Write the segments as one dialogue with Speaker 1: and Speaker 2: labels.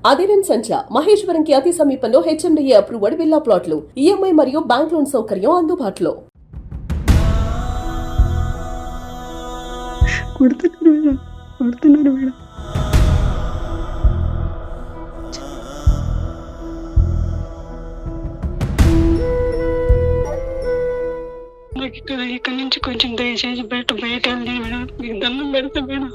Speaker 1: అదిరన్ సంచ మహేశ్వరంకి అతి సమీపంలో HMDA approved villa ప్లాట్లు ఈఎంఐ మరియు బ్యాంక్ లోన్ సౌకర్యం అందుబాటులో.
Speaker 2: కొడుతున్నారు మేడం. నాకు ఇక్కడ నుంచి కొంచెం దయచేసి బయట వెళ్ళి మేడం, మీకు దండం పెడతా మేడం.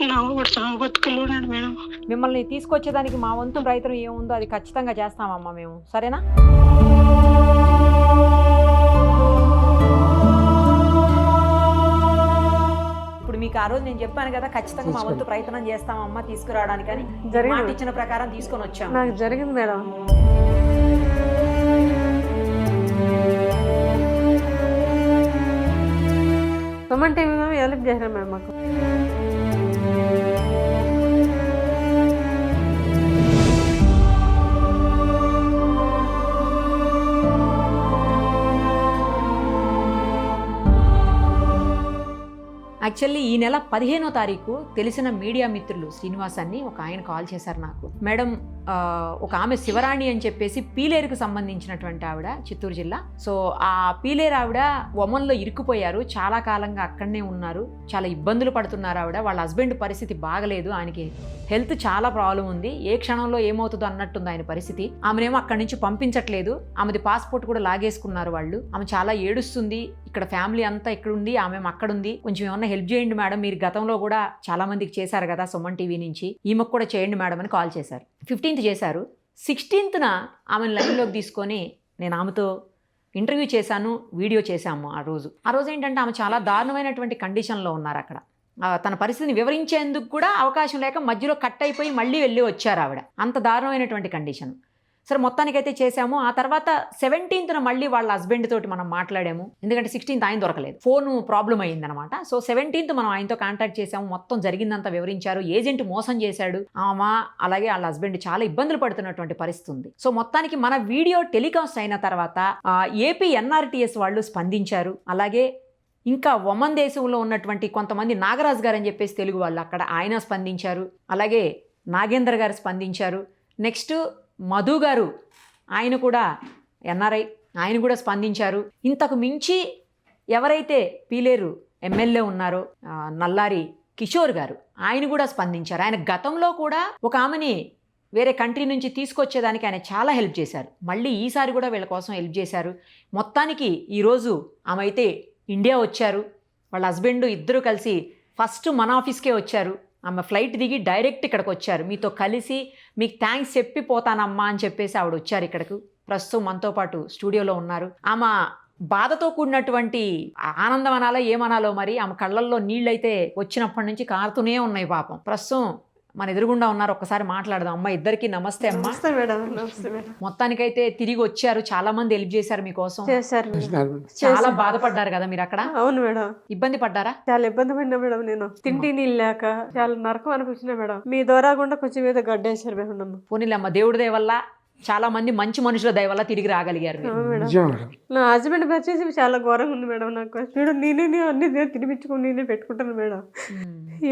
Speaker 2: నా కూడా చావు బతుకులు ఉన్నాడు మేడం.
Speaker 3: మిమ్మల్ని తీసుకొచ్చేదానికి మా వంతు ప్రయత్నం ఏముందో అది ఖచ్చితంగా చేస్తామమ్మా మేము, సరేనా? ఇప్పుడు మీకు ఆ రోజు నేను చెప్పాను కదా, ఖచ్చితంగా మా వంతు ప్రయత్నం చేస్తామమ్మా తీసుకురావడానికి అని. మాట ఇచ్చిన ప్రకారం తీసుకొని వచ్చాము.
Speaker 2: నాకు జరిగింది మేడం. సుమన్ టీవీ మేము హెల్ప్ చేశారు మేడం మాకు.
Speaker 3: యాక్చువల్లీ ఈ నెల 15వ తారీఖు తెలిసిన మీడియా మిత్రులు శ్రీనివాస్ అని ఒక ఆయన కాల్ చేశారు నాకు. మేడం, ఒక ఆమె శివరాణి అని చెప్పేసి పీలేరుకు సంబంధించినటువంటి ఆవిడ, చిత్తూరు జిల్లా. సో ఆ పీలేరు ఆవిడ ఒమన్లో ఇరుక్కుపోయారు, చాలా కాలంగా అక్కడనే ఉన్నారు, చాలా ఇబ్బందులు పడుతున్నారు ఆవిడ. వాళ్ళ హస్బెండ్ పరిస్థితి బాగలేదు, ఆయనకి హెల్త్ చాలా ప్రాబ్లం ఉంది, ఏ క్షణంలో ఏమవుతుందో అన్నట్టుంది ఆయన పరిస్థితి. ఆమెనేమో అక్కడి నుంచి పంపించట్లేదు, ఆమెది పాస్పోర్ట్ కూడా లాగేసుకున్నారు వాళ్ళు. ఆమె చాలా ఏడుస్తుంది, ఇక్కడ ఫ్యామిలీ అంతా ఇక్కడ ఉంది, ఆమె అక్కడ ఉంది, కొంచెం ఏమన్నా హెల్ప్ చేయండి మేడం, మీరు గతంలో కూడా చాలా మందికి చేశారు కదా సుమన్ టీవీ నుంచి, ఈమెకు కూడా చేయండి మేడం అని కాల్ చేశారు. 15th చేశారు. 16th ఆమెను లైన్లోకి తీసుకొని నేను ఆమెతో ఇంటర్వ్యూ చేశాను, వీడియో చేశాము. ఆ రోజు ఏంటంటే ఆమె చాలా దారుణమైనటువంటి కండిషన్లో ఉన్నారు అక్కడ. తన పరిస్థితిని వివరించేందుకు కూడా అవకాశం లేక మధ్యలో కట్ అయిపోయి మళ్ళీ వెళ్ళి వచ్చారు ఆవిడ. అంత దారుణమైనటువంటి కండిషన్. సరే మొత్తానికైతే చేశాము. ఆ తర్వాత 17th మళ్ళీ వాళ్ళ హస్బెండ్ తోటి మనం మాట్లాడాము, ఎందుకంటే 16th ఆయన దొరకలేదు, ఫోన్ ప్రాబ్లం అయ్యిందనమాట. సో 17th మనం ఆయనతో కాంటాక్ట్ చేసాము, మొత్తం జరిగిందంతా వివరించారు. ఏజెంట్ మోసం చేశాడు ఆమె, అలాగే వాళ్ళ హస్బెండ్ చాలా ఇబ్బందులు పడుతున్నటువంటి పరిస్థితి ఉంది. సో మొత్తానికి మన వీడియో టెలికాస్ట్ అయిన తర్వాత ఏపీ ఎన్ఆర్టీఎస్ వాళ్ళు స్పందించారు. అలాగే ఇంకా ఒమన్ దేశంలో ఉన్నటువంటి కొంతమంది, నాగరాజు గారు అని చెప్పేసి తెలుగు వాళ్ళు అక్కడ, ఆయన స్పందించారు. అలాగే నాగేందర్ గారు స్పందించారు. నెక్స్ట్ మధు గారు, ఆయన కూడా ఎన్ఆర్ఐ, ఆయన కూడా స్పందించారు. ఇంతకు మించి ఎవరైతే పీలేరు ఎమ్మెల్యే ఉన్నారో నల్లారి కిషోర్ గారు, ఆయన కూడా స్పందించారు. ఆయన గతంలో కూడా ఒక ఆమెని వేరే కంట్రీ నుంచి తీసుకొచ్చేదానికి ఆయన చాలా హెల్ప్ చేశారు. మళ్ళీ ఈసారి కూడా వీళ్ళ కోసం హెల్ప్ చేశారు. మొత్తానికి ఈరోజు ఆమె అయితే ఇండియా వచ్చారు. వాళ్ళ హస్బెండ్ ఇద్దరు కలిసి ఫస్ట్ మన ఆఫీస్కే వచ్చారు. ఆమె ఫ్లైట్ దిగి డైరెక్ట్ ఇక్కడికి వచ్చారు. మీతో కలిసి మీకు థ్యాంక్స్ చెప్పిపోతానమ్మా అని చెప్పేసి ఆవిడ వచ్చారు ఇక్కడికి. ప్రస్తుతం మనతో పాటు స్టూడియోలో ఉన్నారు. ఆమె బాధతో కూడినటువంటి ఆనందం అనాలో ఏమనాలో మరి, ఆమె కళ్ళల్లో నీళ్ళైతే వచ్చినప్పటి నుంచి కారుతూనే ఉన్నాయి పాపం. ప్రస్తుతం మన ఎదురుగుండా ఉన్నారు, ఒక్కసారి మాట్లాడదాం. అమ్మ, ఇద్దరికి నమస్తే అమ్మా. మొత్తానికైతే తిరిగి వచ్చారు, చాలా మంది హెల్ప్ చేశారు మీకోసం. చాలా బాధపడ్డారు కదా మీరు అక్కడ?
Speaker 2: అవును మేడం.
Speaker 3: ఇబ్బంది పడ్డారా?
Speaker 2: చాలా ఇబ్బంది పడినా మేడం, నేను తిండి నీళ్ళు లేక చాలా నరకం అనిపించిన మేడం. మీ ద్వారా కూడా కొంచెం మీద గడ్డేశారు మేడం నన్ను.
Speaker 3: పోనీలమ్మ, దేవుడి దయ వల్ల చాలా మంది మంచి మనుషుల దయ వల్ల తిరిగి రాగలిగారు.
Speaker 2: నా హస్బెండ్ పరిచేసి చాలా ఘోరంగా ఉంది మేడం. నాకు మేడం నేనే అన్ని తినిపించుకుని నేనే పెట్టుకుంటాను మేడం.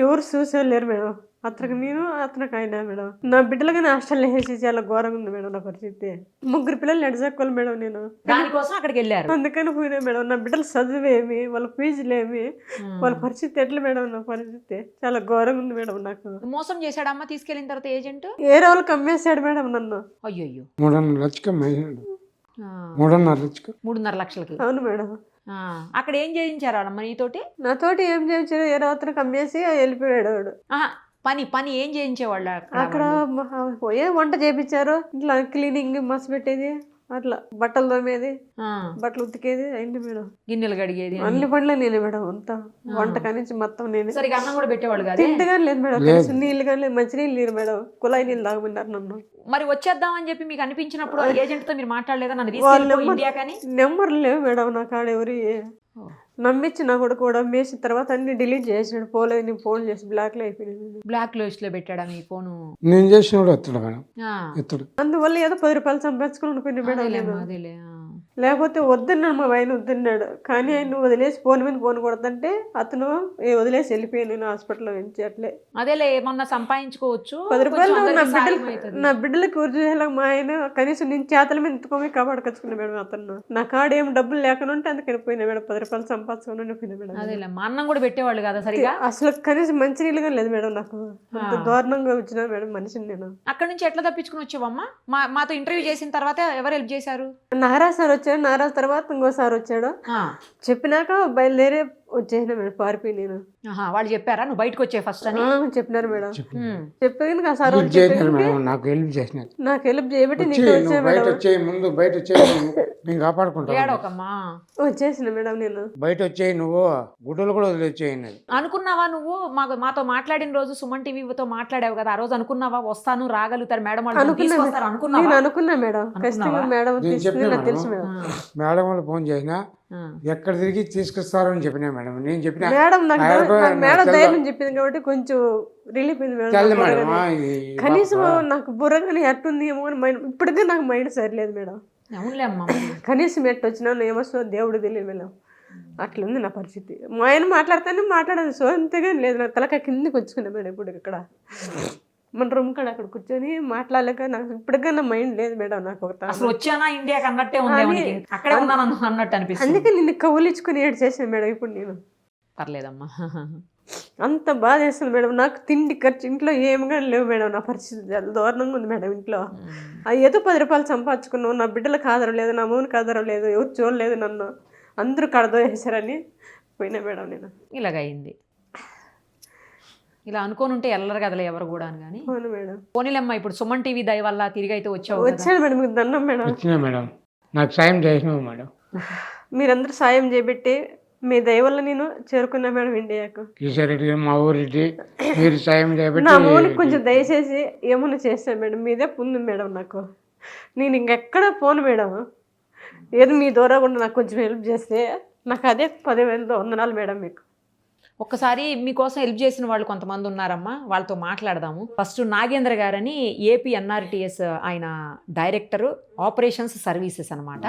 Speaker 2: ఎవరు చూసేలేరు మేడం. అతనికి నేను, అతనికి ఆయన మేడం. నా బిడ్డలుగా హాస్టల్లో వేసి చాలా ఘోరంగా ఉంది మేడం నా పరిస్థితి. 3 పిల్లలు నడిచక్కోవాలి మేడం నేను.
Speaker 3: దానికోసం అక్కడికి వెళ్ళారు.
Speaker 2: అందుకని పోయినా మేడం. నా బిడ్డలు చదువేమి, వాళ్ళ ఫీజులేమి, వాళ్ళ పరిస్థితి ఎట్లా మేడం? నా పరిస్థితి చాలా ఘోరంగా ఉంది మేడం. నాకు
Speaker 3: మోసం చేశాడమ్మ తీసుకెళ్ళిన తర్వాత ఏజెంట్.
Speaker 2: ఏ రోజులకు అమ్మేశాడు మేడం నన్ను.
Speaker 3: అయ్యో,
Speaker 2: 3.5 లక్షలకి. అవును మేడం.
Speaker 3: అక్కడ ఏం చేయించారు అమ్మ నీతోటి?
Speaker 2: నాతోటి ఏం చేయించారు, ఏ రాత్రికి అమ్మేసి వెళ్ళిపోయాడు వాడు.
Speaker 3: పని ఏం చేయించేవాళ్ళు
Speaker 2: అక్కడ? పోయే వంట చేయించారు, ఇట్లా క్లీనింగ్ మసి పెట్టేది, అట్లా బట్టలు తోమేది, బట్టలు ఉతికేది అయింది మేడం.
Speaker 3: గిన్నెలు కడిగేది,
Speaker 2: అన్ని పనులు నేనే మేడం. అంతా వంట కానించి మొత్తం నేనే.
Speaker 3: సరిగా అన్నం కూడా పెట్టేవాళ్ళు కాదు,
Speaker 2: తిండి కానీ లేదు మేడం. నీళ్ళు కానీ లేదు, మంచినీళ్ళు లేరు మేడం. కుళాయి నీళ్ళు తాగమన్నారు నన్ను.
Speaker 3: మరి వచ్చేద్దామని చెప్పి మీకు అనిపించినప్పుడు ఏజెంట్ తో మీరు మాట్లాడలేదా? నన్ను తీసుకెళ్ళి ఇండియా కానీ.
Speaker 2: నెంబర్లు లేవు మేడం నా కాడ. ఎవరి నమ్మించి నా కొడుకు కూడా మేసిన తర్వాత అన్ని డిలీట్ చేసినాడు. పోలేదు, నేను ఫోన్ చేసి బ్లాక్ లో అయిపోయింది.
Speaker 3: బ్లాక్ లిస్ట్ లో పెట్టాడా మీ ఫోన్?
Speaker 4: నేను చేసిన అందువల్ల ఏదో 10 రూపాయలు సంపాదించుకుని అనుకున్నా మేడం.
Speaker 2: లేకపోతే వద్దన్నాడు, మా ఆయన వద్దన్నాడు. కానీ ఆయన వదిలేసి ఫోన్ మీద ఫోన్ కొడతంటే అతను వదిలేసి వెళ్ళిపోయాను నేను హాస్పిటల్లో నుంచి. అట్లే
Speaker 3: అదేలే ఏమన్నా సంపాదించుకోవచ్చు,
Speaker 2: 10 రూపాయలు
Speaker 3: కొంచెం
Speaker 2: నా
Speaker 3: అందరికీ సాయం అవుతుంది.
Speaker 2: నా బిడ్డలకి ఊర్జేలా మా ఆయన కనీసం నేను చేతల మీద ఎత్తుకోమే కాపాడుకొచ్చుకున్నా మేడం. అతను నా కాడ ఏం డబ్బులు లేకుండా ఉంటే అందుకని పోయినా మేడం. 10 రూపాయలు సంపాదించుకుని పోయినా మేడం.
Speaker 3: అదేలే మా అన్నం కూడా పెట్టేవాళ్ళు కదా సరిగా.
Speaker 2: అసలు కనీసం మంచి నీళ్ళుగా లేదు మేడం. నాకు అంత దారుణంగా వచ్చిన మేడం మనిషిని నేను.
Speaker 3: అక్కడ నుంచి ఎట్లా తప్పించుకుని వచ్చావమ్మా? మాతో ఇంటర్వ్యూ చేసిన తర్వాత ఎవరు హెల్ప్ చేశారు?
Speaker 2: నారాజ్ సార్ వచ్చాడు. నారాజ్ తర్వాత ఇంకోసారి వచ్చాడు. చెప్పినాక బయలుదేరి వచ్చేసిన మేడం, పారిపోయి నేను.
Speaker 3: వాళ్ళు చెప్పారా నువ్వు బయటకు వచ్చే ఫస్ట్ అని?
Speaker 2: చెప్పినారు మేడం. చెప్పాను సార్ నాకు హెల్ప్ చేయబట్టి నీకు వచ్చా
Speaker 4: మేడం. కాపాడుకుంటా
Speaker 3: ఏడోకమ్మా
Speaker 2: వచ్చేసిన మేడం నేను.
Speaker 4: బయట వచ్చేయి, నువ్వు గుడ్డలు కూడా వదిలేచ్చేయి.
Speaker 3: అనుకున్నావా నువ్వు మాతో మాట్లాడిన రోజు సుమన్ టీవీతో మాట్లాడావు కదా, ఆ రోజు అనుకున్నావా వస్తాను రాగలుగుతారు మేడం వాళ్ళు తీసుకొస్తారు అనుకున్నావా?
Speaker 2: నేను అనుకున్నా మేడం, ఖచ్చితంగా మేడం తీసుకుని నాకు తెలుసు మేడం.
Speaker 4: మేడం వాళ్ళు ఫోన్ చేసినా ఎక్కడ తిరిగి తీసుకొస్తారని చెప్పినా మేడం. నేను చెప్పిన
Speaker 2: మేడం నాకు మేడం ధైర్యం చెప్పింది కాబట్టి కొంచెం రిలీఫ్ అయింది మేడం. కనీసం నాకు బుర్రగానే ఎట్టుంది ఏమో అని మైండ్, ఇప్పటికే నాకు మైండ్ సరిలేదు మేడం. కనీసం ఎట్టు వచ్చినా ఏమొస్తుందో దేవుడు తెలియదు మేడం. అట్లుంది నా పరిస్థితి. మా ఆయన మాట్లాడితేనే మాట్లాడాను, సో అంతేగా లేదు. నాకు తలకాయ కిందకి వచ్చుకున్నా మేడం. ఇప్పుడు ఇక్కడ మన రూమ్ కాడ అక్కడ కూర్చొని మాట్లాడలేక నాకు ఇప్పటికన్నా మైండ్ లేదు మేడం. నాకు
Speaker 3: అసలు వచ్చానా ఇండియాకి అన్నట్టే ఉంది, అక్కడే ఉన్నాను అన్నట్టు అనిపిస్తుంది.
Speaker 2: అందుకే నిన్ను కౌలించుకుని ఏడు చేశాను మేడం. ఇప్పుడు నేను
Speaker 3: పర్లేదమ్మా,
Speaker 2: అంత బాధ వేస్తుంది మేడం. నాకు తిండి ఖర్చు ఇంట్లో ఏమిగా లేవు మేడం. నా పరిస్థితి చాలా దారుణంగా ఉంది మేడం. ఇంట్లో ఏదో 10 రూపాయలు సంపాదించుకున్నావు, నా బిడ్డలకు ఆధారం లేదు, నా మూనికి ఆధారం లేదు, ఎవరు చూడలేదు నన్ను, అందరూ కడదో వేసారని పోయినా మేడం నేను.
Speaker 3: ఇలాగైంది. ఇలా అనుకోని ఉంటే వెళ్ళరు కదలే ఎవరు కూడా అని. కానీ
Speaker 2: అవును మేడం.
Speaker 3: పోనీలమ్మా, ఇప్పుడు సుమన్ టీవీ దయ వల్ల తిరిగి అయితే వచ్చావు.
Speaker 2: వచ్చాను మేడం, మీకు దండం మేడం.
Speaker 4: వచ్చినా మేడం, నాకు సాయం చేసినావు మేడం.
Speaker 2: మీరందరూ సాయం చేయబెట్టి మీ దయ వల్ల నేను చేరుకున్నా మేడం ఇండియాకు.
Speaker 4: కిషోరెడ్డి మా ఊరెడ్డి మీరు సాయం చేయబెట్టి
Speaker 2: నా మూనికి కొంచెం దయచేసి ఏమన్నా చేస్తాను మేడం. మీదే పుంది మేడం నాకు. నేను ఇంకెక్కడ పోను మేడం. ఏదో మీ ద్వారా కూడా నాకు కొంచెం హెల్ప్ చేస్తే నాకు అదే 10,000 వందనాలు మేడం మీకు.
Speaker 3: ఒక్కసారి మీకోసం హెల్ప్ చేసిన వాళ్ళు కొంతమంది ఉన్నారమ్మా, వాళ్ళతో మాట్లాడదాము. ఫస్ట్ నాగేంద్ర గారని ఏపీ ఎన్ఆర్టీఎస్ ఆయన డైరెక్టర్ ఆపరేషన్స్ సర్వీసెస్ అనమాట.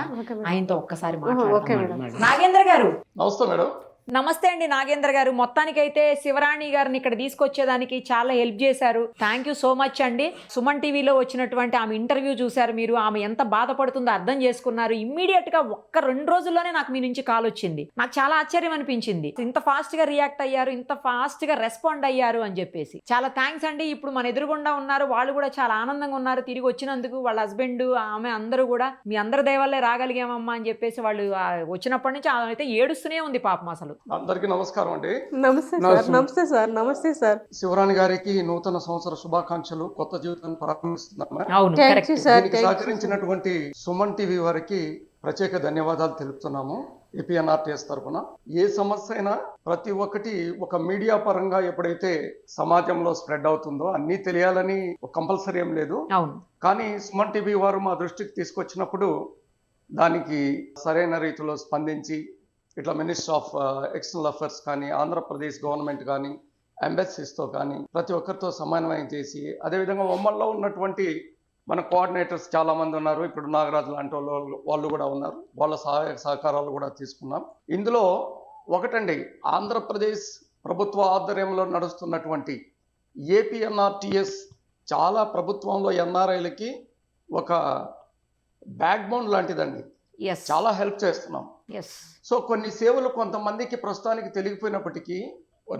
Speaker 3: ఆయనతో ఒక్కసారి మాట్లాడదాం. నాగేంద్ర గారు
Speaker 5: నమస్తే మేడం.
Speaker 3: నమస్తే అండి నాగేంద్ర గారు. మొత్తానికైతే శివరాణి గారిని ఇక్కడ తీసుకొచ్చేదానికి చాలా హెల్ప్ చేశారు. థ్యాంక్ యూ సో మచ్ అండి. సుమన్ టీవీలో వచ్చినటువంటి ఆమె ఇంటర్వ్యూ చూశారు మీరు, ఆమె ఎంత బాధపడుతుందో అర్థం చేసుకున్నారు. ఇమ్మీడియట్ గా 1-2 రోజుల్లోనే నాకు మీ నుంచి కాల్ వచ్చింది. నాకు చాలా ఆశ్చర్యం అనిపించింది, ఇంత ఫాస్ట్ గా రియాక్ట్ అయ్యారు, ఇంత ఫాస్ట్ గా రెస్పాండ్ అయ్యారు అని చెప్పేసి. చాలా థ్యాంక్స్ అండి. ఇప్పుడు మన ఎదురుగుండా ఉన్నారు, వాళ్ళు కూడా చాలా ఆనందంగా ఉన్నారు తిరిగి వచ్చినందుకు. వాళ్ళ హస్బెండ్ ఆమె అందరూ కూడా మీ అందరి దయ వల్లే రాగలిగామమ్మా అని చెప్పేసి వాళ్ళు వచ్చినప్పటి నుంచి ఆమె అయితే ఏడుస్తూనే ఉంది పాపం. అసలు
Speaker 5: అందరికీ నమస్కారం అండి.
Speaker 2: నమస్తే సార్. నమస్తే సార్. నమస్తే సార్.
Speaker 5: శివరాణి గారికి నూతన సంవత్సర శుభాకాంక్షలు. కొత్త జీవితాన్ని ప్రారంభిస్తున్నాం. దీనికి సహకరించినటువంటి సుమన్ టీవీ వారికి ప్రత్యేక ధన్యవాదాలు తెలుపుతున్నాము ఏపీఎన్ఆర్టీఎస్ తరఫున. ఏ సమస్య అయినా ప్రతి ఒక్కటి ఒక మీడియా పరంగా ఎప్పుడైతే సమాజంలో స్ప్రెడ్ అవుతుందో అన్నీ తెలియాలని కంపల్సరీ ఏం లేదు. కానీ సుమన్ టీవీ వారు మా దృష్టికి తీసుకొచ్చినప్పుడు దానికి సరైన రీతిలో స్పందించి ఇట్లా మినిస్ట్రీ ఆఫ్ ఎక్స్టర్నల్ అఫైర్స్ కానీ, ఆంధ్రప్రదేశ్ గవర్నమెంట్ కానీ, ఎంబసీస్తో కానీ ప్రతి ఒక్కరితో సమన్వయం చేసి, అదేవిధంగా ఉమ్మడిలో ఉన్నటువంటి మన కోఆర్డినేటర్స్ చాలామంది ఉన్నారు. ఇప్పుడు నాగరాజు లాంటి వాళ్ళు కూడా ఉన్నారు. వాళ్ళ సహాయ సహకారాలు కూడా తీసుకున్నాం. ఇందులో ఒకటండి, ఆంధ్రప్రదేశ్ ప్రభుత్వ ఆధ్వర్యంలో నడుస్తున్నటువంటి ఏపీఎన్ఆర్టీఎస్ చాలా ప్రభుత్వంలో ఎన్ఆర్ఐలకి ఒక బ్యాక్ బోన్ లాంటిదండి. చాలా హెల్ప్ చేస్తున్నాం. సో కొన్ని సేవలు కొంతమందికి ప్రస్తుతానికి తెలియకపోయినప్పటికీ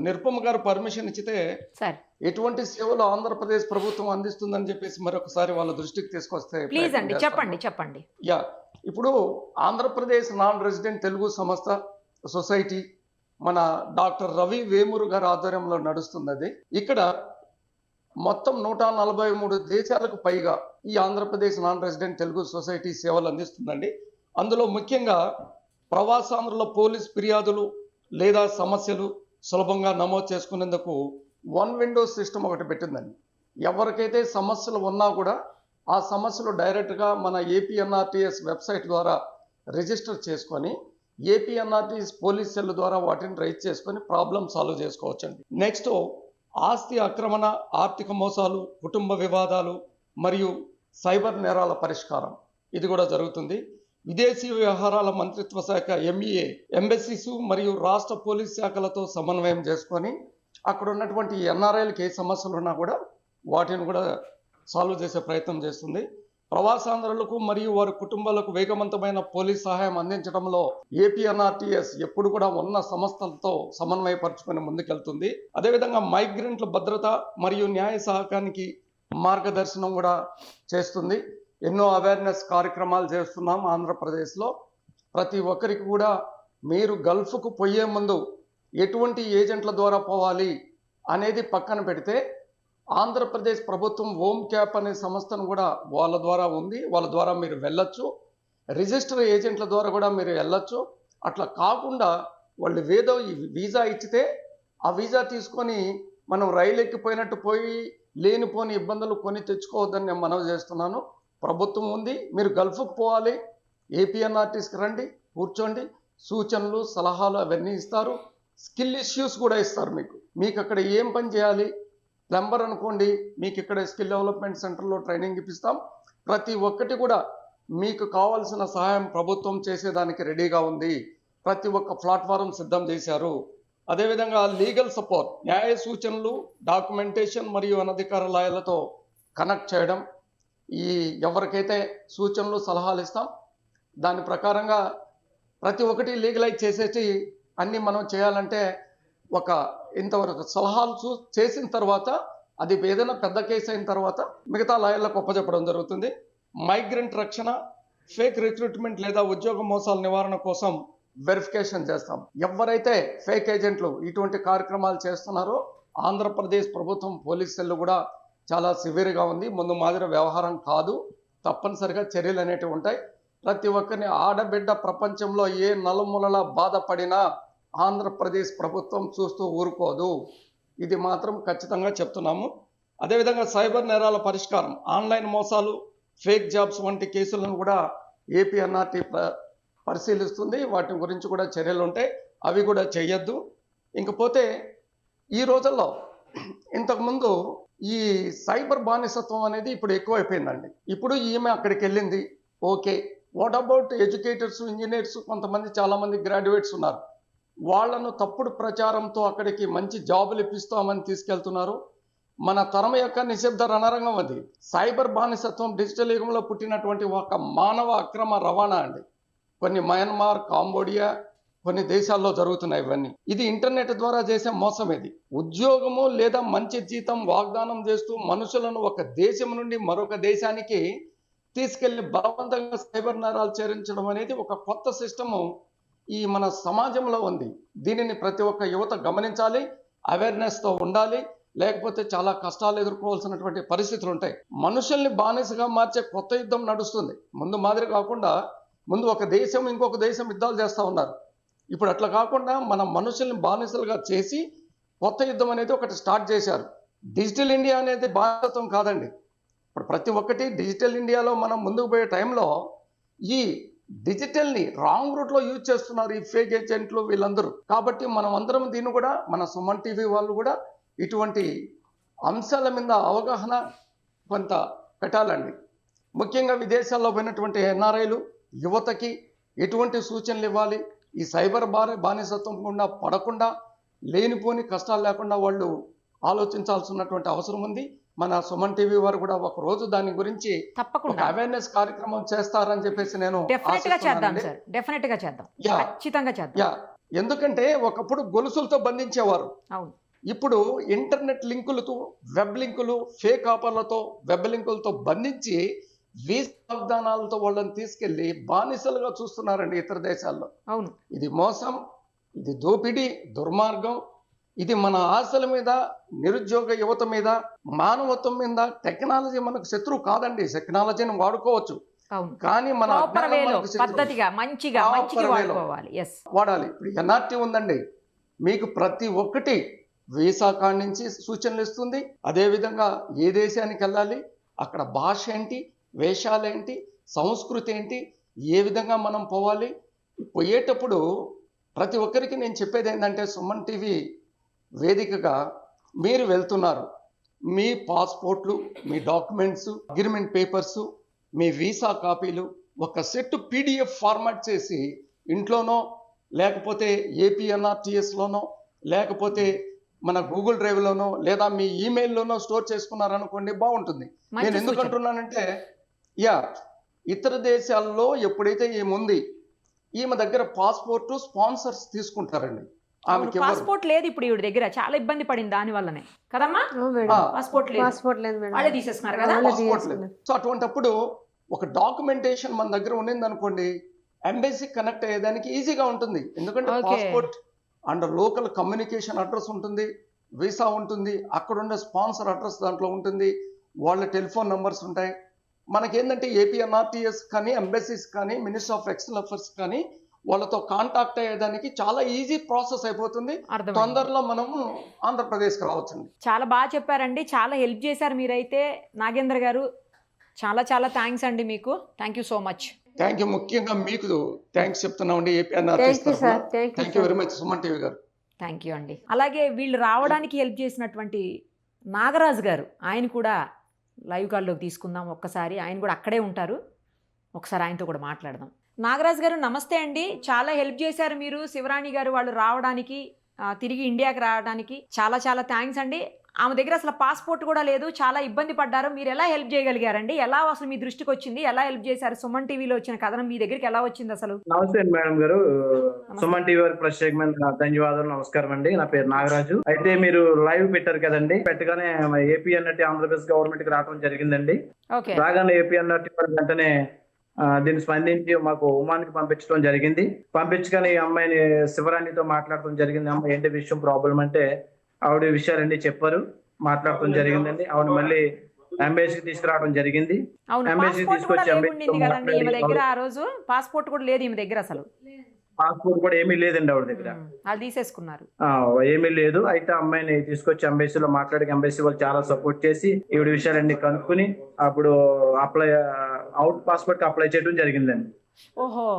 Speaker 5: నిరుపమ గారు పర్మిషన్ ఇచ్చితే ఎటువంటి సేవలు ఆంధ్రప్రదేశ్ ప్రభుత్వం అందిస్తుందని చెప్పేసి మరొకసారి వాళ్ళ దృష్టికి తీసుకొస్తే
Speaker 3: చెప్పండి.
Speaker 5: యా, ఇప్పుడు ఆంధ్రప్రదేశ్ నాన్ రెసిడెంట్ తెలుగు సంస్థ సొసైటీ మన డాక్టర్ రవి వేమూరు గారి ఆధ్వర్యంలో నడుస్తున్నది. ఇక్కడ మొత్తం 143 దేశాలకు పైగా ఈ Andhra Pradesh non resident Telugu society సేవలు అందిస్తుందండి. అందులో ముఖ్యంగా ప్రవాసాంధ్రుల పోలీస్ ఫిర్యాదులు లేదా సమస్యలు సులభంగా నమోదు చేసుకునేందుకు 1 విండో సిస్టమ్ ఒకటి పెట్టిందండి. ఎవరికైతే సమస్యలు ఉన్నా కూడా ఆ సమస్యలు డైరెక్ట్గా మన ఏపీఎన్ఆర్టీఎస్ వెబ్సైట్ ద్వారా రిజిస్టర్ చేసుకొని ఏపీఎన్ఆర్టీఎస్ పోలీస్ సెల్ ద్వారా వాటిని రైజ్ చేసుకొని ప్రాబ్లం సాల్వ్ చేసుకోవచ్చండి. నెక్స్ట్, ఆస్తి ఆక్రమణ, ఆర్థిక మోసాలు, కుటుంబ వివాదాలు మరియు సైబర్ నేరాల పరిష్కారం ఇది కూడా జరుగుతుంది. విదేశీ వ్యవహారాల మంత్రిత్వ శాఖ ఎంఈఏ, ఎంబసీస్ మరియు రాష్ట్ర పోలీస్ శాఖలతో సమన్వయం చేసుకొని అక్కడ ఉన్నటువంటి ఎన్ఆర్ఐలకు ఏ సమస్యలు ఉన్నా కూడా వాటిని కూడా సాల్వ్ చేసే ప్రయత్నం చేస్తుంది. ప్రవాసాంధ్రులకు మరియు వారి కుటుంబాలకు వేగవంతమైన పోలీస్ సహాయం అందించడంలో ఏపీఎన్ఆర్టీఎస్ ఎప్పుడు కూడా ఉన్న సంస్థలతో సమన్వయపరుచుకొని ముందుకెళ్తుంది. అదేవిధంగా మైగ్రెంట్ల భద్రత మరియు న్యాయ సహకారానికి మార్గదర్శనం కూడా చేస్తుంది. ఎన్నో అవేర్నెస్ కార్యక్రమాలు చేస్తున్నాం ఆంధ్రప్రదేశ్లో. ప్రతి ఒక్కరికి కూడా మీరు గల్ఫ్కు పోయే ముందు ఎటువంటి ఏజెంట్ల ద్వారా పోవాలి అనేది పక్కన పెడితే ఆంధ్రప్రదేశ్ ప్రభుత్వం హోమ్ క్యాప్ అనే సంస్థను కూడా వాళ్ళ ద్వారా ఉంది. వాళ్ళ ద్వారా మీరు వెళ్ళొచ్చు. రిజిస్టర్ ఏజెంట్ల ద్వారా కూడా మీరు వెళ్ళొచ్చు. అట్లా కాకుండా వాళ్ళు ఏదో వీసా ఇచ్చితే ఆ వీసా తీసుకొని మనం రైలు ఎక్కిపోయినట్టు పోయి లేనిపోని ఇబ్బందులు కొని తెచ్చుకోవద్దని నేను మనవి చేస్తున్నాను. ప్రభుత్వం ఉంది, మీరు గల్ఫ్కు పోవాలి, ఏపీఎన్ఆర్టీస్కి రండి, కూర్చోండి, సూచనలు సలహాలు అవన్నీ ఇస్తారు. స్కిల్ ఇష్యూస్ కూడా ఇస్తారు. మీకు అక్కడ ఏం పని చేయాలి, ప్లంబర్ అనుకోండి, మీకు ఇక్కడ స్కిల్ డెవలప్మెంట్ సెంటర్లో ట్రైనింగ్ ఇప్పిస్తాం. ప్రతి ఒక్కటి కూడా మీకు కావాల్సిన సహాయం ప్రభుత్వం చేసేదానికి రెడీగా ఉంది. ప్రతి ఒక్క ప్లాట్ఫారం సిద్ధం చేశారు. అదేవిధంగా లీగల్ సపోర్ట్, న్యాయ సూచనలు, డాక్యుమెంటేషన్ మరియు అనధికార లాయర్లతో కనెక్ట్ చేయడం, ఈ ఎవరికైతే సూచనలు సలహాలు ఇస్తాం దాని ప్రకారంగా ప్రతి ఒక్కటి లీగలైజ్ చేసేసి అన్నీ మనం చేయాలంటే ఒక ఇంతవరకు సలహాలు చేసిన తర్వాత అది ఏదైనా పెద్ద కేసు అయిన తర్వాత మిగతా లాయర్లకు ఒప్పచెప్పడం జరుగుతుంది. మైగ్రెంట్ రక్షణ, ఫేక్ రిక్రూట్మెంట్ లేదా ఉద్యోగ మోసాల నివారణ కోసం వెరిఫికేషన్ చేస్తాం. ఎవరైతే ఫేక్ ఏజెంట్లు ఇటువంటి కార్యక్రమాలు చేస్తున్నారో ఆంధ్రప్రదేశ్ ప్రభుత్వం పోలీస్ సెల్ కూడా చాలా సివియర్గా ఉంది. ముందు మాదిరి వ్యవహారం కాదు, తప్పనిసరిగా చర్యలు అనేటివి ఉంటాయి. ప్రతి ఒక్కరిని ఆడబిడ్డ ప్రపంచంలో ఏ నలుమూలలా బాధపడినా ఆంధ్రప్రదేశ్ ప్రభుత్వం చూస్తూ ఊరుకోదు. ఇది మాత్రం ఖచ్చితంగా చెప్తున్నాము. అదేవిధంగా సైబర్ నేరాల పరిష్కారం, ఆన్లైన్ మోసాలు, ఫేక్ జాబ్స్ వంటి కేసులను కూడా ఏపీఎన్ఆర్టీ పరిశీలిస్తుంది. వాటి గురించి కూడా చర్యలు ఉంటాయి, అవి కూడా చేయొద్దు. ఇంకపోతే ఈ రోజుల్లో ఇంతకుముందు ఈ సైబర్ బానిసత్వం అనేది ఇప్పుడు ఎక్కువైపోయిందండి. ఇప్పుడు ఈమె అక్కడికి వెళ్ళింది, okay. What about educators, engineers, కొంతమంది చాలామంది గ్రాడ్యుయేట్స్ ఉన్నారు. వాళ్లను తప్పుడు ప్రచారంతో అక్కడికి మంచి జాబులు ఇప్పిస్తామని తీసుకెళ్తున్నారు. మన తరం యొక్క నిశ్శబ్ద రణరంగం అది. సైబర్ బానిసత్వం డిజిటల్ యుగంలో పుట్టినటువంటి ఒక మానవ అక్రమ రవాణా అండి. కొన్ని మయన్మార్, కాంబోడియా, కొన్ని దేశాల్లో జరుగుతున్నాయి ఇవన్నీ. ఇది ఇంటర్నెట్ ద్వారా చేసే మోసం. ఇది ఉద్యోగము లేదా మంచి జీతం వాగ్దానం చేస్తూ మనుషులను ఒక దేశం నుండి మరొక దేశానికి తీసుకెళ్లి బలవంతంగా సైబర్ నేరాలు చేరించడం అనేది ఒక కొత్త సిస్టము ఈ మన సమాజంలో ఉంది. దీనిని ప్రతి ఒక్క యువత గమనించాలి, అవేర్నెస్తో ఉండాలి. లేకపోతే చాలా కష్టాలు ఎదుర్కోవాల్సినటువంటి పరిస్థితులు ఉంటాయి. మనుషుల్ని బానిసగా మార్చే కొత్త యుద్ధం నడుస్తుంది. ముందు మాదిరి కాకుండా ముందు ఒక దేశం ఇంకొక దేశం యుద్ధాలు చేస్తూ ఉన్నారు. ఇప్పుడు అట్లా కాకుండా మన మనుషుల్ని బానిసలుగా చేసి కొత్త యుద్ధం అనేది ఒకటి స్టార్ట్ చేశారు. డిజిటల్ ఇండియా అనేది బానిసత్వం కాదండి. ఇప్పుడు ప్రతి ఒక్కటి డిజిటల్ ఇండియాలో మనం ముందుకు పోయే టైంలో ఈ డిజిటల్ని రాంగ్ రూట్లో యూజ్ చేస్తున్నారు ఈ ఫేక్ ఏజెంట్లు వీళ్ళందరూ. కాబట్టి మనం అందరం దీన్ని కూడా మన సుమన్ టీవీ వాళ్ళు కూడా ఇటువంటి అంశాల మీద అవగాహన కొంత పెట్టాలండి. ముఖ్యంగా విదేశాల్లో పోయినటువంటి ఎన్ఆర్ఐలు యువతకి ఎటువంటి సూచనలు ఇవ్వాలి, ఈ సైబర్ బానిసత్వం గుండా పడకుండా లేనిపోని కష్టాలు లేకుండా వాళ్ళు ఆలోచించాల్సినటువంటి అవసరం ఉంది. మన సుమన్ టీవీ వారు కూడా ఒక రోజు దాని గురించి
Speaker 3: తప్పకుండా
Speaker 5: అవేర్నెస్ కార్యక్రమం చేస్తారని చెప్పేసి నేను ఎందుకంటే ఒకప్పుడు గొలుసులతో బంధించేవారు. ఇప్పుడు ఇంటర్నెట్ లింకులతో, వెబ్ లింకులు, ఫేక్ ఆఫర్లతో, వెబ్ లింకులతో బంధించి వీసా వాగ్దానాలతో వాళ్ళని తీసుకెళ్లి బానిసలుగా చూస్తున్నారండి ఇతర దేశాల్లో.
Speaker 3: అవును,
Speaker 5: ఇది మోసం, ఇది దోపిడీ, దుర్మార్గం. ఇది మన ఆశల మీద, నిరుద్యోగ యువత మీద, మానవత్వం మీద. టెక్నాలజీ మనకు శత్రువు కాదండి. టెక్నాలజీని వాడుకోవచ్చు, కానీ మన వాడాలి. ఇప్పుడు ఎన్ఆర్టీ ఉందండి, మీకు ప్రతి ఒక్కటి వీసా కాడి నుంచి సూచనలు ఇస్తుంది. అదేవిధంగా ఏ దేశానికి వెళ్ళాలి, అక్కడ భాష ఏంటి, వేషాలేంటి, సంస్కృతి ఏంటి, ఏ విధంగా మనం పోవాలి. పోయేటప్పుడు ప్రతి ఒక్కరికి నేను చెప్పేది ఏంటంటే, సుమన్ టీవీ వేదికగా మీరు వెళ్తున్నారు, మీ పాస్పోర్ట్లు, మీ డాక్యుమెంట్స్, అగ్రిమెంట్ పేపర్సు, మీ వీసా కాపీలు ఒక సెట్ PDF ఫార్మాట్ చేసి ఇంట్లోనో లేకపోతే APNRTSలోనో లేకపోతే మన గూగుల్ డ్రైవ్లోనో లేదా మీ ఈమెయిల్లోనో స్టోర్ చేసుకున్నారనుకోండి, బాగుంటుంది. నేను ఎందుకు అంటున్నానంటే, ఇతర దేశాల్లో ఎప్పుడైతే ఏముంది, ఈమె దగ్గర పాస్పోర్ట్ స్పాన్సర్స్ తీసుకుంటారండి. ఆమెకి
Speaker 3: పాస్పోర్ట్ లేదు ఇప్పుడు ఈవిడ దగ్గర, చాలా ఇబ్బంది పడింది దాని వల్లనే కదమ్మా. పాస్పోర్ట్ లేదు,
Speaker 2: పాస్పోర్ట్ లేదు మేడం,
Speaker 3: వాళ్ళే తీసేస్తున్నారు కదా.
Speaker 5: పాస్పోర్ట్ లేదు. సో అటువంటప్పుడు ఒక డాక్యుమెంటేషన్ మన దగ్గర ఉండింది అనుకోండి, ఎంబసీ కనెక్ట్ అయ్యేదానికి ఈజీగా ఉంటుంది. ఎందుకంటే passport and local communication address ఉంటుంది, వీసా ఉంటుంది, అక్కడ ఉండే స్పాన్సర్ అడ్రస్ దాంట్లో ఉంటుంది, వాళ్ళ టెలిఫోన్ నంబర్స్ ఉంటాయి. మనకేంటంటే APNRTS కానీ ఎంబసీస్ కానీ మినిస్ట్రీ ఆఫ్ ఎక్స్టర్నల్ అఫైర్స్ కానీ వాళ్ళతో కాంటాక్ట్ అయ్యేదానికి చాలా ఈజీ ప్రాసెస్ అయిపోతుంది. తొందరలో మనము ఆంధ్రప్రదేశ్కి రావచ్చండి.
Speaker 3: చాలా బాగా చెప్పారండి, చాలా హెల్ప్ చేశారు మీరైతే. నాగేంద్ర గారు చాలా చాలా థ్యాంక్స్ అండి మీకు. Thank you so much.
Speaker 5: Thank you. ముఖ్యంగా మీకు థ్యాంక్స్ చెప్తున్నామండి APNRTS తరఫున. Thank you very much Suman TV గారు.
Speaker 3: థ్యాంక్ యూ అండి. అలాగే వీళ్ళు రావడానికి హెల్ప్ చేసినటువంటి నాగరాజు గారు, ఆయన కూడా లైవ్ కాల్లోకి తీసుకుందాం ఒక్కసారి. ఆయన కూడా అక్కడే ఉంటారు, ఒకసారి ఆయనతో కూడా మాట్లాడదాం. నాగరాజు గారు నమస్తే అండి. చాలా హెల్ప్ చేశారు మీరు, శివరాణి గారు వాళ్ళు రావడానికి, తిరిగి ఇండియాకి రావడానికి. చాలా చాలా థ్యాంక్స్ అండి. ఆమె దగ్గర అసలు పాస్పోర్ట్ కూడా లేదు, చాలా ఇబ్బంది పడ్డారు. మీరు ఎలా హెల్ప్ చేయగలిగారండి? ఎలా అసలు మీ దృష్టికి వచ్చింది? ఎలా హెల్ప్ చేశారు? సుమన్ టీవీలో వచ్చిన కథనం మీ దగ్గరికి ఎలా వచ్చింది అసలు?
Speaker 6: నమస్తే మేడం గారు, సుమన్ టీవీ వారికి ప్రత్యేకమైన ధన్యవాదాలు, నమస్కారం అండి. నా పేరు నాగరాజు. అయితే మీరు లైవ్ పెట్టారు కదండి, పెట్టగానే APNRT ఆంధ్రప్రదేశ్ గవర్నమెంట్ కి రావడం జరిగిందండి. రాగానే APNRT వెంటనే దీన్ని స్పందించి మాకు ఉమానికి పంపించడం జరిగింది. పంపించగానే ఈ అమ్మాయిని శివరాణితో మాట్లాడటం జరిగింది. అమ్మాయి ఏంటి విషయం ప్రాబ్లం అంటే ఆవిడ విషయాలన్నీ చెప్పారు, మాట్లాడటం జరిగిందండి. ఆవిడ మళ్ళీ ఎంబసీకి తీసుకురావడం జరిగింది. ఎంబసీ తీసుకొచ్చి
Speaker 3: పాస్పోర్ట్ కూడా లేదు ఈమె దగ్గర, అసలు
Speaker 6: పాస్పోర్ట్ కూడా ఏమీ లేదండి ఆవిడ దగ్గర,
Speaker 3: అది తీసేసుకున్నారు,
Speaker 6: ఏమీ లేదు. అయితే అమ్మాయిని తీసుకొచ్చి ఎంబసీలో మాట్లాడి ఎంబసీ వాళ్ళు చాలా సపోర్ట్ చేసి ఈవిడ విషయాలన్నీ కనుక్కుని అప్పుడు అవుట్ పాస్పోర్ట్ అప్లై చేయడం జరిగిందండి.
Speaker 3: ఓహో,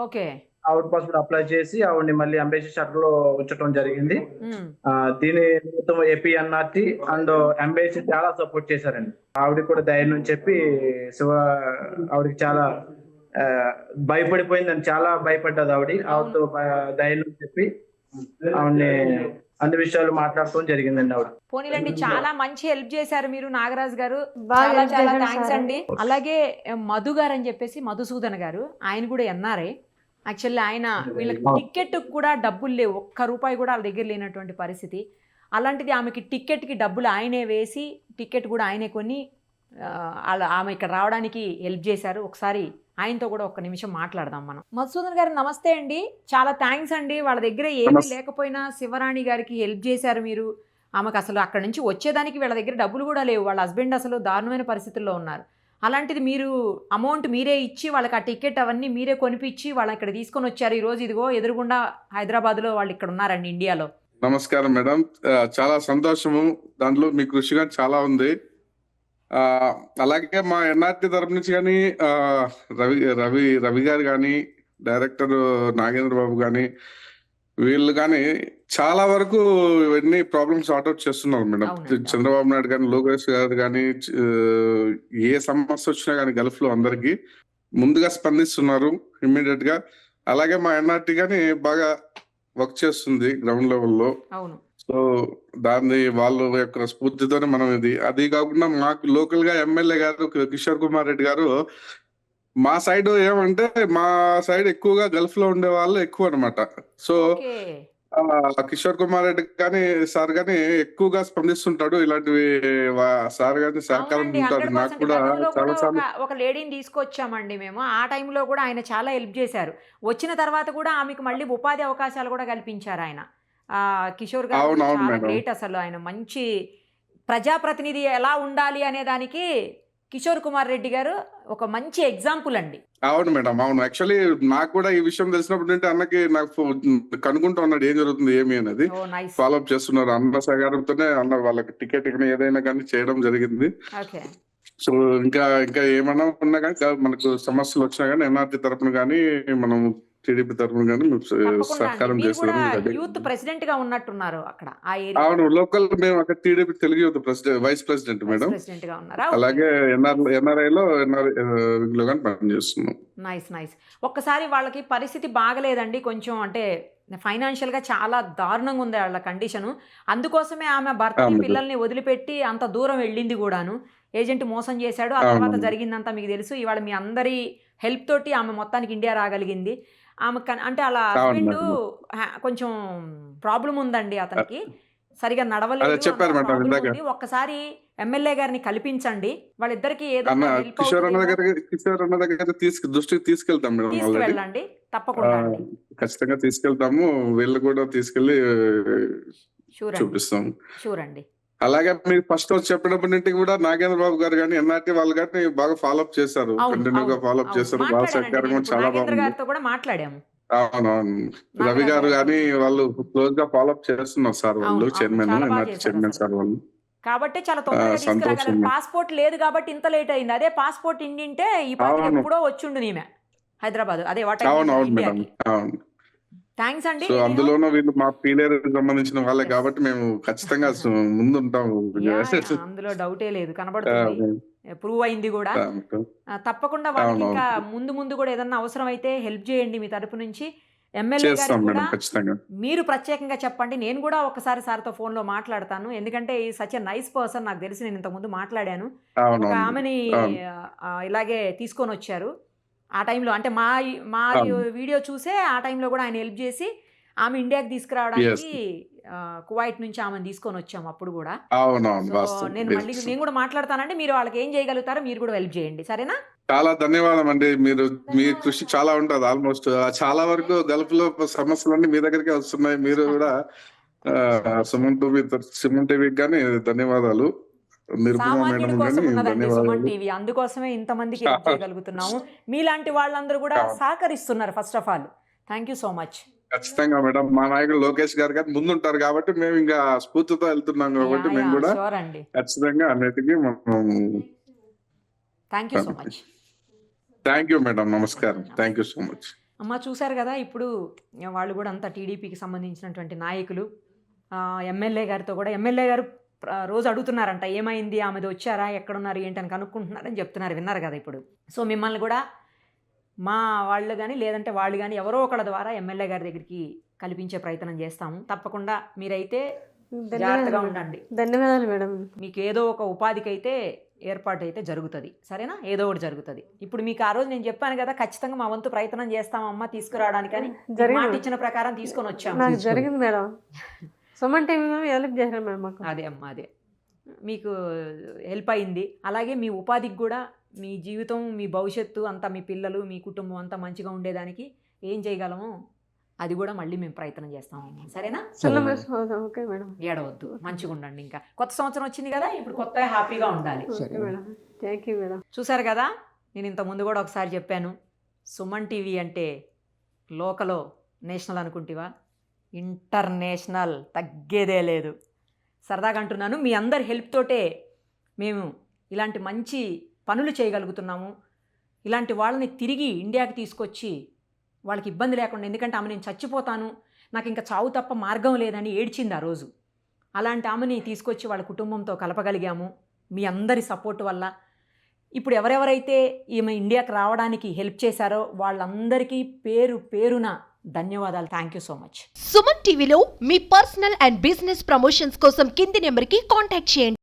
Speaker 3: ఓకే.
Speaker 6: అవుట్ పాస్పోర్ట్ అప్లై చేసి ఆవిడని మళ్ళీ ఎంబసీ షటర్ లో ఉంచడం జరిగింది. దీని మొత్తం APNRT అండ్ ఎంబసీ చాలా సపోర్ట్ చేశారండి. ఆవిడకి కూడా ధైర్యం చెప్పి ఆవిడకి చాలా భయపడిపోయిందని, చాలా భయపడ్డది ఆవిడతో ధైర్యం చెప్పి ఆవిడని అన్ని విషయాలు మాట్లాడటం జరిగిందండి ఆవిడ.
Speaker 3: పోనీలండి, చాలా మంచి హెల్ప్ చేశారు మీరు నాగరాజు గారు, చాలా చాలా థ్యాంక్స్ అండి. అలాగే మధు గారు అని చెప్పేసి మధుసూదన్ గారు, ఆయన కూడా NRI. యాక్చువల్లీ ఆయన వీళ్ళకి టికెట్ కూడా డబ్బులు లేవు, ఒక్క రూపాయి కూడా వాళ్ళ దగ్గర లేనటువంటి పరిస్థితి. అలాంటిది ఆమెకి టికెట్కి డబ్బులు ఆయనే వేసి టికెట్ కూడా ఆయనే కొని ఆమె ఇక్కడ రావడానికి హెల్ప్ చేశారు. ఒకసారి ఆయనతో కూడా ఒక్క నిమిషం మాట్లాడదాం మనం. మధుసూదన్ గారు నమస్తే అండి, చాలా థ్యాంక్స్ అండి. వాళ్ళ దగ్గర ఏమీ లేకపోయినా శివరాణి గారికి హెల్ప్ చేశారు మీరు. ఆమెకు అసలు అక్కడ నుంచి వచ్చేదానికి వీళ్ళ దగ్గర డబ్బులు కూడా లేవు, వాళ్ళ హస్బెండ్ అసలు దారుణమైన పరిస్థితుల్లో ఉన్నారు. అలాంటిది మీరు అమౌంట్ మీరే ఇచ్చి వాళ్ళకి ఆ టికెట్ అవన్నీ మీరే కొనిపించి వాళ్ళని ఇక్కడ తీసుకొని వచ్చారు. ఈ రోజు ఇదిగో ఎదురుగుండా హైదరాబాద్లో వాళ్ళు ఇక్కడ ఉన్నారండి, ఇండియాలో.
Speaker 7: నమస్కారం మేడం, చాలా సంతోషము. దాంట్లో మీ కృషిగా చాలా ఉంది. అలాగే మా NRT తరపు నుంచి కానీ రవి గారు కానీ, డైరెక్టర్ నాగేంద్ర బాబు కానీ, వీళ్ళు కానీ చాలా వరకు ఇవన్నీ ప్రాబ్లమ్స్ సార్ట్అవుట్ చేస్తున్నారు మేడం. చంద్రబాబు నాయుడు కానీ, లోకేష్ గారు కానీ, ఏ సమస్య వచ్చినా కానీ గల్ఫ్ లో అందరికి ముందుగా స్పందిస్తున్నారు ఇమ్మీడియట్ గా. అలాగే మా NRT కానీ బాగా వర్క్ చేస్తుంది గ్రౌండ్ లెవెల్లో. సో దాన్ని వాళ్ళ యొక్క స్ఫూర్తితోనే మనం అది కాకుండా మాకు లోకల్ గా ఎమ్మెల్యే గారు కిషోర్ కుమార్ రెడ్డి గారు, మా సైడ్ ఏమంటే మా సైడ్ ఎక్కువగా గల్ఫ్ లో ఉండే వాళ్ళు ఎక్కువ అనమాట. సో కిషోర్ కుమార్ రెడ్డి కానీ సార్ కానీ ఎక్కువగా స్పందిస్తుంటాడు. ఇలాంటివి సార్ గానీ సహకారం ఉంటాడు. నాకు కూడా చాలా సార్లు
Speaker 3: ఒక లేడీని తీసుకొచ్చామండి మేము, ఆ టైంలో కూడా ఆయన చాలా హెల్ప్ చేశారు. వచ్చిన తర్వాత కూడా ఆమెకు మళ్ళీ ఉపాధి అవకాశాలు కూడా కల్పించారు ఆయన. కిషోర్ గారు చాలా గ్రేట్ అసలు. ఆయన మంచి ప్రజాప్రతినిధి ఎలా ఉండాలి అనే దానికి కిషోర్ కుమార్ రెడ్డి గారు ఒక మంచి ఎగ్జాంపుల్ అండి.
Speaker 7: అవును మేడం, అవును. యాక్చువల్లీ నాకు కూడా ఈ విషయం తెలిసినప్పుడు అంటే అన్నకి నాకు కనుక్కుంటూ ఉన్నాడు ఏం జరుగుతుంది ఏమి అనేది. ఫాలో అప్ చేస్తున్నారు. అన్న సహకారంతోనే అన్న వాళ్ళకి టికెట్ ఏదైనా కానీ చేయడం జరిగింది. సో ఇంకా ఏమైనా ఉన్నా కానీ మనకు సమస్యలు వచ్చినా కానీ NRT తరపున కానీ మనం టీడీపీ తరఫున కానీ మేము
Speaker 3: తప్పకుండా
Speaker 7: సహకారం
Speaker 3: అండి. మీరు కూడా
Speaker 7: చేసేదానికి
Speaker 3: యూత్ ప్రెసిడెంట్ గా ఉన్నట్టున్నారు అక్కడ ఆ ఏరియా.
Speaker 7: అవును, లోకల్ మేము అక్కడ TDP Telugu youth vice president madam.
Speaker 3: President గా ఉన్నారా?
Speaker 7: అలాగే ఎన్ఆర్ఐలో లో కానీ పనిచేస్తున్నాం.
Speaker 3: నైస్. ఒక్కసారి వాళ్ళకి పరిస్థితి బాగలేదండి, కొంచెం అంటే ఫైనాన్షియల్ గా చాలా దారుణంగా ఉంది వాళ్ళ కండిషను. అందుకోసమే ఆమె భర్తని పిల్లల్ని వదిలిపెట్టి అంత దూరం వెళ్ళింది కూడాను. ఏజెంట్ మోసం చేశాడు. ఆ తర్వాత జరిగిందంతా మీకు తెలుసు. ఇవాళ మీ అందరి హెల్ప్ తోటి ఆమె మొత్తానికి ఇండియా రాగలిగింది. ఆమె అంటే అలా హస్బెండ్ కొంచెం ప్రాబ్లం ఉందండి అతనికి, సరిగా నడవలేదు.
Speaker 7: చెప్పారు మేడం ఇందాక.
Speaker 3: ఒక్కసారి ఎమ్మెల్యే గారిని కల్పించండి, వాళ్ళిద్దరికి ఏదైనా హెల్ప్
Speaker 7: కిషోర్ అన్న దగ్గర దృష్టికి తీసుకెళ్తాం మేడం.
Speaker 3: తీసుకువెళ్ళండి తప్పకుండా.
Speaker 7: ఖచ్చితంగా తీసుకెళ్తాము, వీళ్ళు కూడా తీసుకెళ్లి చూపిస్తాం.
Speaker 3: షూర్ అండి.
Speaker 7: అలాగే మీరు ఫస్ట్ చెప్పినప్పటి నుండి కూడా నాగేంద్ర బాబు గారు కానీ ఎన్ఆర్టీ వాళ్ళు కానీ బాగా ఫాలోఅప్ చేశారు, కంటిన్యూగా ఫాలోఅప్ చేశారు. బాగా సహకారం చాలా బాగుంది.
Speaker 3: మాట్లాడాము.
Speaker 7: అవునవును, రవి గారు కానీ వాళ్ళు క్లోజ్ గా ఫాలోఅప్ చేస్తున్నారు సార్, వాళ్ళు చైర్మన్, ఎన్ఆర్టీ చైర్మన్ సార్ వాళ్ళు.
Speaker 3: కాబట్టి చాలా తొందరగా తీసుకురాగలరు. పాస్పోర్ట్ లేదు కాబట్టి ఇంత లేట్ అయింది. అదే పాస్పోర్ట్ ఇండింటే ఈ పాటికి ఎప్పుడో వచ్చిండు నీమే హైదరాబాద్. అదే
Speaker 7: అవునవును మేడం. అవును,
Speaker 3: థ్యాంక్స్ అండి.
Speaker 7: సో అందులోనూ వీళ్ళు మా పీలేరు సంబంధించిన వాళ్ళే కాబట్టి మేము ఖచ్చితంగా ముందుంటాము.
Speaker 3: అందులో డౌటే లేదు, కనబడుతుంది, ప్రూవ్ అయింది కూడా. తప్పకుండా వాళ్ళకి ఇంకా ముందు కూడా ఏదన్నా అవసరం అయితే హెల్ప్ చేయండి మీ తరపు నుంచి. ఎమ్మెల్యే గారికి కూడా మీరు ప్రత్యేకంగా చెప్పండి. నేను కూడా ఒకసారి సార్తో ఫోన్లో మాట్లాడతాను, ఎందుకంటే ఈ సచ్ ఎ నైస్ పర్సన్. నాకు తెలిసి నేను ఇంతకుముందు మాట్లాడాను. ఒక ఆమెని ఇలాగే తీసుకొని వచ్చారు ఆ టైంలో, అంటే మా వీడియో చూసే ఆ టైంలో కూడా ఆయన హెల్ప్ చేసి ఆమె ఇండియాకి తీసుకురావడానికి కువైట్ నుంచి ఆమెను తీసుకొని వచ్చాము అప్పుడు కూడా. నేను కూడా మాట్లాడతానండి, మీరు వాళ్ళకి ఏం చేయగలుగుతారో మీరు కూడా హెల్ప్ చేయండి, సరేనా?
Speaker 7: చాలా ధన్యవాదం అండి. మీ కృషి చాలా ఉంటుంది. ఆల్మోస్ట్ చాలా వరకు గల్ఫ్ లో సమస్యలన్నీ మీ దగ్గరికి వస్తున్నాయి. మీరు కూడా సుమన్ టీవీకి కానీ ధన్యవాదాలు.
Speaker 3: సుమన్ టీవీ అందుకోసమే ఇంతమందికి హెల్ప్ చేయగలుగుతున్నాము. మీలాంటి వాళ్ళందరూ కూడా సహకరిస్తున్నారు. First of all thank you so much.
Speaker 7: ఖచ్చితంగా మేడం, మా నాయకుడు లోకేష్ గారు కానీ ముందుంటారు కాబట్టి మేము ఇంకా స్ఫూర్తితో వెళ్తున్నాం కాబట్టి మేము కూడా ఖచ్చితంగా అన్నిటికీ
Speaker 3: thank you so much.
Speaker 7: Thank you madam, నమస్కారం. Thank you so much.
Speaker 3: అమ్మ చూశారు కదా, ఇప్పుడు వాళ్ళు కూడా అంతా టీడీపీకి సంబంధించినటువంటి నాయకులు. ఎమ్మెల్యే గారితో కూడా ఎమ్మెల్యే గారు రోజు అడుగుతున్నారంట, ఏమైంది, ఆమెది వచ్చారా, ఎక్కడున్నారు, ఏంటని కనుక్కుంటున్నారని చెప్తున్నారు. విన్నారు కదా ఇప్పుడు. సో మిమ్మల్ని కూడా మా వాళ్ళు కానీ లేదంటే వాళ్ళు కానీ ఎవరో ఒకళ్ళ ద్వారా ఎమ్మెల్యే గారి దగ్గరికి కల్పించే ప్రయత్నం చేస్తాము. తప్పకుండా మీరైతే జాగ్రత్తగా ఉండండి.
Speaker 2: ధన్యవాదాలు మేడం.
Speaker 3: మీకు ఏదో ఒక ఉపాధికి అయితే ఏర్పాటు అయితే జరుగుతుంది, సరేనా? ఏదో ఒకటి జరుగుతుంది. ఇప్పుడు మీకు ఆ రోజు నేను చెప్పాను కదా, ఖచ్చితంగా మా వంతు ప్రయత్నం చేస్తామమ్మా తీసుకురావడానికి అని. మాట ఇచ్చిన ప్రకారం తీసుకొని వచ్చాము.
Speaker 2: జరిగింది మేడం. సుమన్ టీవీ హెల్ప్ చేశారు మేడం మాకు.
Speaker 3: అదే అమ్మా, అదే మీకు హెల్ప్ అయింది. అలాగే మీ ఉపాధికి కూడా, మీ జీవితం, మీ భవిష్యత్తు అంతా, మీ పిల్లలు, మీ కుటుంబం అంతా మంచిగా ఉండేదానికి ఏం చేయగలమో అది కూడా మళ్ళీ మేము ప్రయత్నం చేస్తామమ్మా, సరేనా?
Speaker 2: Okay madam.
Speaker 3: ఏడవద్దు, మంచిగా ఉండండి. ఇంకా కొత్త సంవత్సరం వచ్చింది కదా, ఇప్పుడు కొత్త హ్యాపీగా ఉండాలి.
Speaker 2: Thank you madam.
Speaker 3: చూసారు కదా, నేను ఇంతకుముందు కూడా ఒకసారి చెప్పాను, సుమన్ టీవీ అంటే లోకలో నేషనల్ అనుకుంటేవా, ఇంటర్నేషనల్, తగ్గేదే లేదు. సరదాగా అంటున్నాను. మీ అందరి హెల్ప్ తోటే మేము ఇలాంటి మంచి పనులు చేయగలుగుతున్నాము. ఇలాంటి వాళ్ళని తిరిగి ఇండియాకి తీసుకొచ్చి వాళ్ళకి ఇబ్బంది లేకుండా, ఎందుకంటే ఆమె నేను చచ్చిపోతాను, నాకు ఇంకా చావు తప్ప మార్గం లేదని ఏడ్చింది ఆ రోజు. అలాంటి ఆమెని తీసుకొచ్చి వాళ్ళ కుటుంబంతో కలపగలిగాము మీ అందరి సపోర్ట్ వల్ల. ఇప్పుడు ఎవరెవరైతే ఈమె ఇండియాకి రావడానికి హెల్ప్ చేశారో వాళ్ళందరికీ పేరు పేరున ధన్యవాదాలు. Thank you so much.
Speaker 8: Suman టీవీలో మీ పర్సనల్ అండ్ బిజినెస్ ప్రమోషన్స్ కోసం కింది నెంబర్కి కాంటాక్ట్ చేయండి.